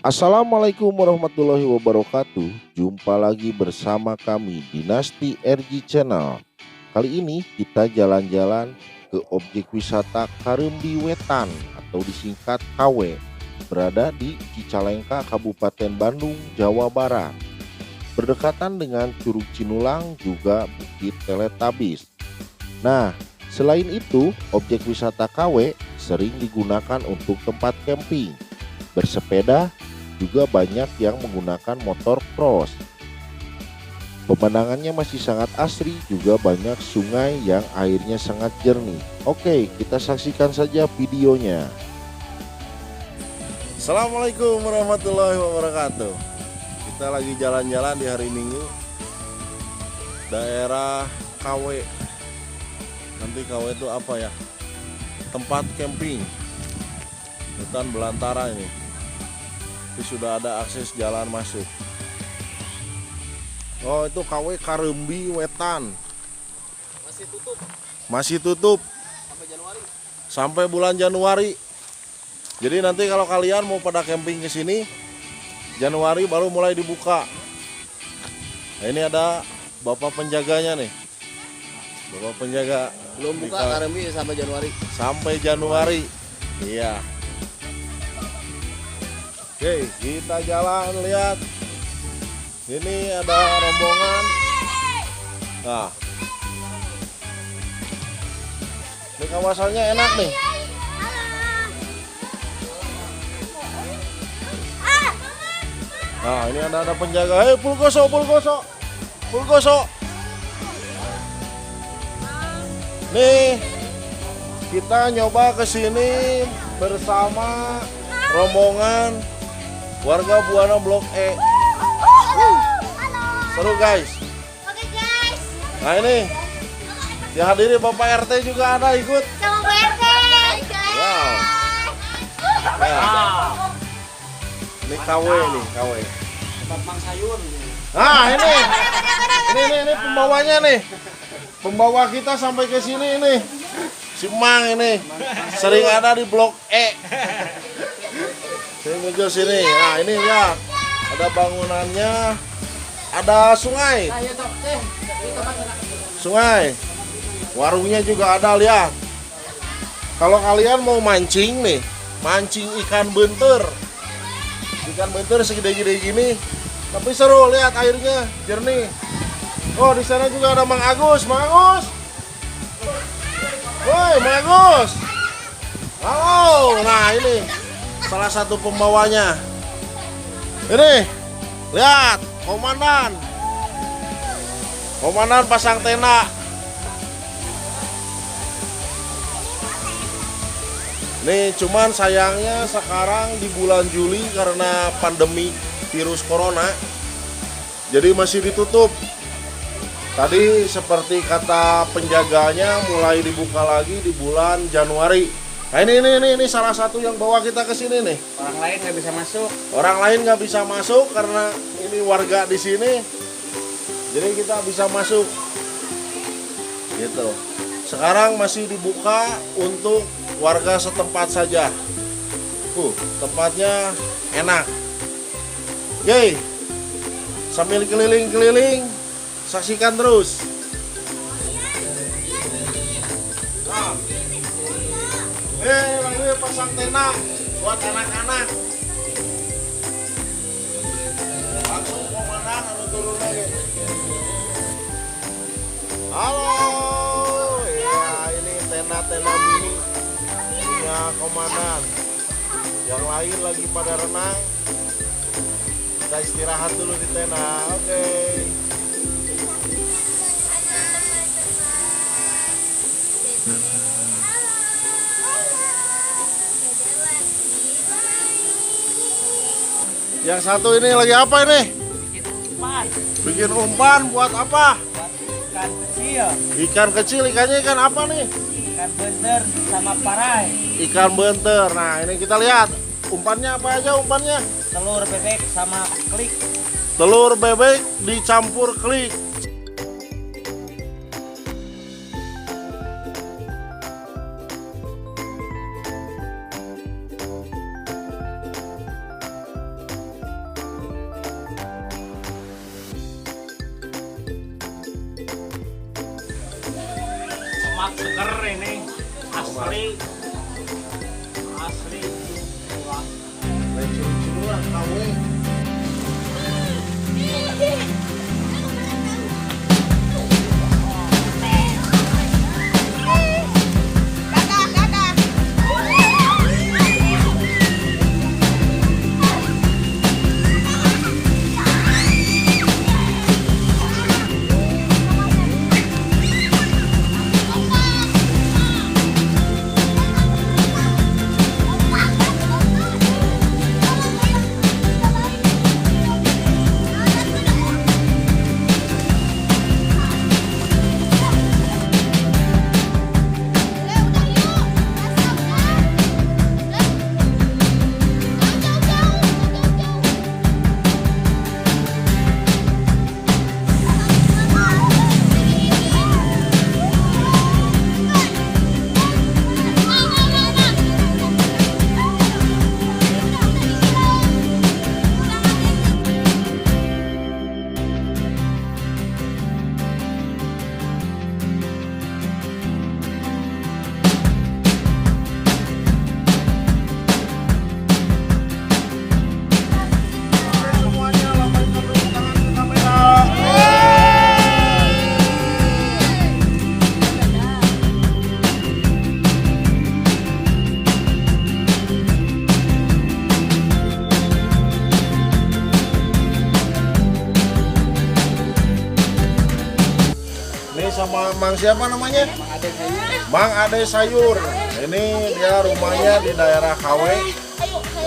Assalamualaikum warahmatullahi wabarakatuh. Jumpa lagi bersama kami Dinasti RG Channel. Kali ini kita jalan-jalan ke objek wisata Karembi Wetan atau disingkat KW, berada di Cicalengka, Kabupaten Bandung, Jawa Barat. Berdekatan dengan Curug Cinulang juga Bukit Teletabis. Nah, selain itu, objek wisata KW sering digunakan untuk tempat camping, bersepeda, juga banyak yang menggunakan motor cross. Pemandangannya masih sangat asri, juga banyak sungai yang airnya sangat jernih. Oke, kita saksikan saja videonya. Assalamualaikum warahmatullahi wabarakatuh. Kita lagi jalan-jalan di hari Minggu, daerah KW. Nanti KW itu apa ya? Tempat camping, hutan belantara ini. Tapi sudah ada akses jalan masuk. Oh, itu KW Karembi Wetan. Masih tutup sampai Januari. Sampai bulan Januari. Jadi nanti kalau kalian mau pada camping ke sini, Januari baru mulai dibuka. Nah, ini ada bapak penjaganya nih. Bapak penjaga. Belum buka Karembi sampai Januari. Sampai Januari. Iya. Oke, kita jalan lihat. Ini ada rombongan. Nah, ini kawasannya enak nih. Nah, ini ada penjaga. Hei, pulgoso. Nih, kita nyoba ke sini bersama rombongan warga Buana Blok E. Seru guys. Oke guys. Nah ini dihadiri Bapak RT juga ada ikut. Sama Bu RT. Wow. Ya. Ini KW nih, KW. Tempat mang sayur. Nah ini pembawanya nih. Pembawa kita sampai ke sini ini. Si Mang ini sering ada di Blok E. Saya muncul sini. Nah ini lihat, ada bangunannya, ada sungai. Sungai. Warungnya juga ada, lihat. Kalau kalian mau mancing nih, mancing ikan bentur. Ikan bentur segede-gede gini, tapi seru, lihat airnya jernih. Oh, di sana juga ada Mang Agus. Mang Agus. Woi, Mang Agus. Halo. Nah, ini salah satu pembawanya. Ini, lihat, komandan pasang tenda. Nih, cuman sayangnya sekarang di bulan Juli karena pandemi virus corona, jadi masih ditutup. Tadi seperti kata penjaganya mulai dibuka lagi di bulan Januari. Nah ini salah satu yang bawa kita ke sini nih. Orang lain nggak bisa masuk. Orang lain nggak bisa masuk karena ini warga di sini. Jadi kita bisa masuk. Gitu. Sekarang masih dibuka untuk warga setempat saja. Tempatnya enak. Oke. Sambil keliling-keliling, saksikan terus. Nah. Lagi pasang tenda buat anak-anak. Langsung komandan anu turun lagi. Halo. Ya, ini tenda-tenda mini punya komandan. Yang lain lagi pada renang. Kita istirahat dulu di tenda. Oke. Yang satu ini lagi apa ini? Bikin umpan buat apa? Ikan kecil. Ikan kecil, ikannya ikan apa nih? Ikan bentar sama parai. Ikan bentar. Nah ini kita lihat umpannya apa aja umpannya? Telur bebek sama klik. Telur bebek dicampur klik. Wah, seger ini. Asli. Asli. Wah. Curi-curian KW. Sama Mang siapa namanya? Mang Ade Sayur. Ini dia rumahnya di daerah KW.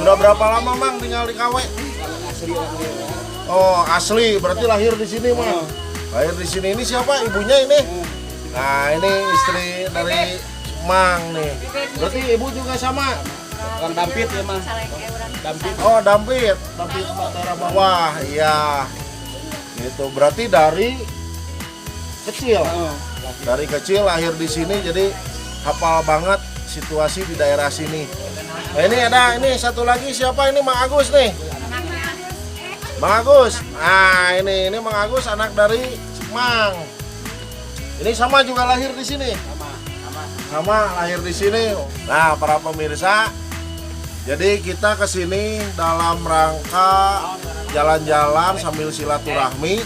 Sudah berapa lama Mang tinggal di KW? Oh, asli. Berarti lahir di sini, Mang. Lahir di sini. Ini siapa ibunya ini? Nah, ini istri dari Mang nih. Berarti ibu juga sama? Orang Dampit ya, Mas. Dampit. Oh, Dampit. Dampit daerah bawah. Iya. Gitu. Berarti dari kecil. Dari kecil lahir di sini jadi hafal banget situasi di daerah sini. Nah, ini satu lagi siapa ini? Mang Agus nih. Mang Agus. Nah, ini Mang Agus anak dari Mang. Ini sama juga lahir di sini. Sama lahir di sini. Nah, para pemirsa, jadi kita ke sini dalam rangka jalan-jalan sambil silaturahmi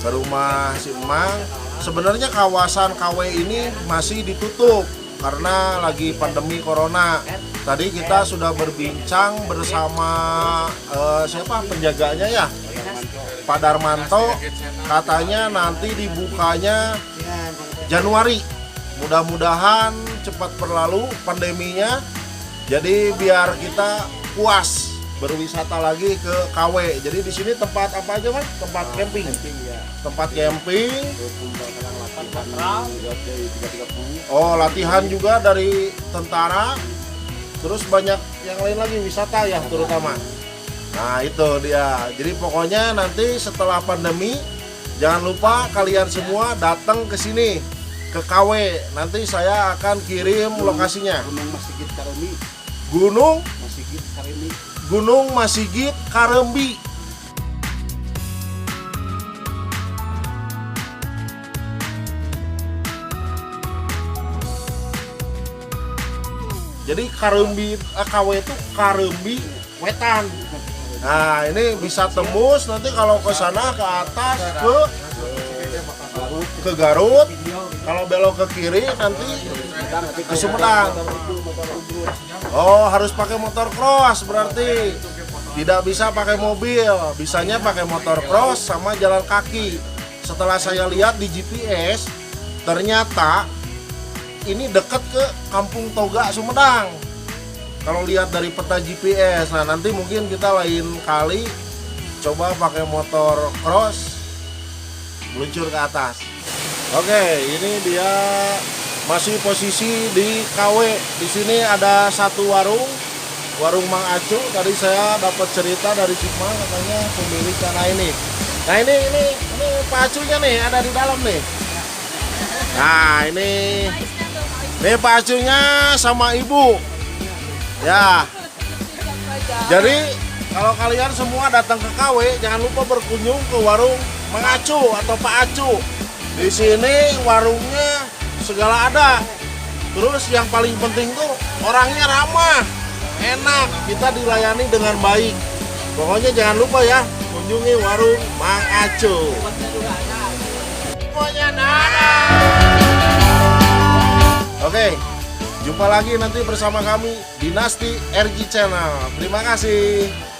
ke rumah si Emang. Sebenarnya kawasan KW ini masih ditutup karena lagi pandemi corona. Tadi kita sudah berbincang bersama siapa penjaganya ya, Pak Darmanto. Katanya nanti dibukanya Januari. Mudah-mudahan cepat berlalu pandeminya. Jadi biar kita puas berwisata lagi ke KW. Jadi di sini tempat apa aja Mas? Tempat camping. Tempat camping. Oh, latihan juga dari tentara. Terus banyak yang lain lagi wisata ya terutama. Nah, itu dia. Jadi pokoknya nanti setelah pandemi jangan lupa kalian semua datang ke sini ke KW. Nanti saya akan kirim lokasinya. Gunung Masigit Karembi. Jadi Karembi KW itu Karembi Wetan. Nah, ini bisa tembus nanti kalau ke sana ke atas ke Garut. Kalau belok ke kiri nanti ke Sumedang. Oh, harus pakai motor cross berarti. Tidak bisa pakai mobil, bisanya pakai motor cross sama jalan kaki. Setelah saya lihat di GPS, ternyata ini dekat ke Kampung Toga Sumedang. Kalau lihat dari peta GPS, nah nanti mungkin kita lain kali coba pakai motor cross meluncur ke atas. Oke, ini dia masih posisi di KW. Di sini ada satu warung Mang Acu. Tadi saya dapat cerita dari Cimang katanya pemilik tanah ini. Nah ini Pak Acunya nih ada di dalam nih. Nah ini Pak Acunya sama ibu. Ya. Jadi kalau kalian semua datang ke KW jangan lupa berkunjung ke warung Mang Acu atau Pak Acu. Di sini warungnya segala ada. Terus yang paling penting tuh orangnya ramah, enak, kita dilayani dengan baik. Pokoknya jangan lupa ya, kunjungi warung Mang Aco. Semuanya Oke, jumpa lagi nanti bersama kami Dinasti RG Channel. Terima kasih.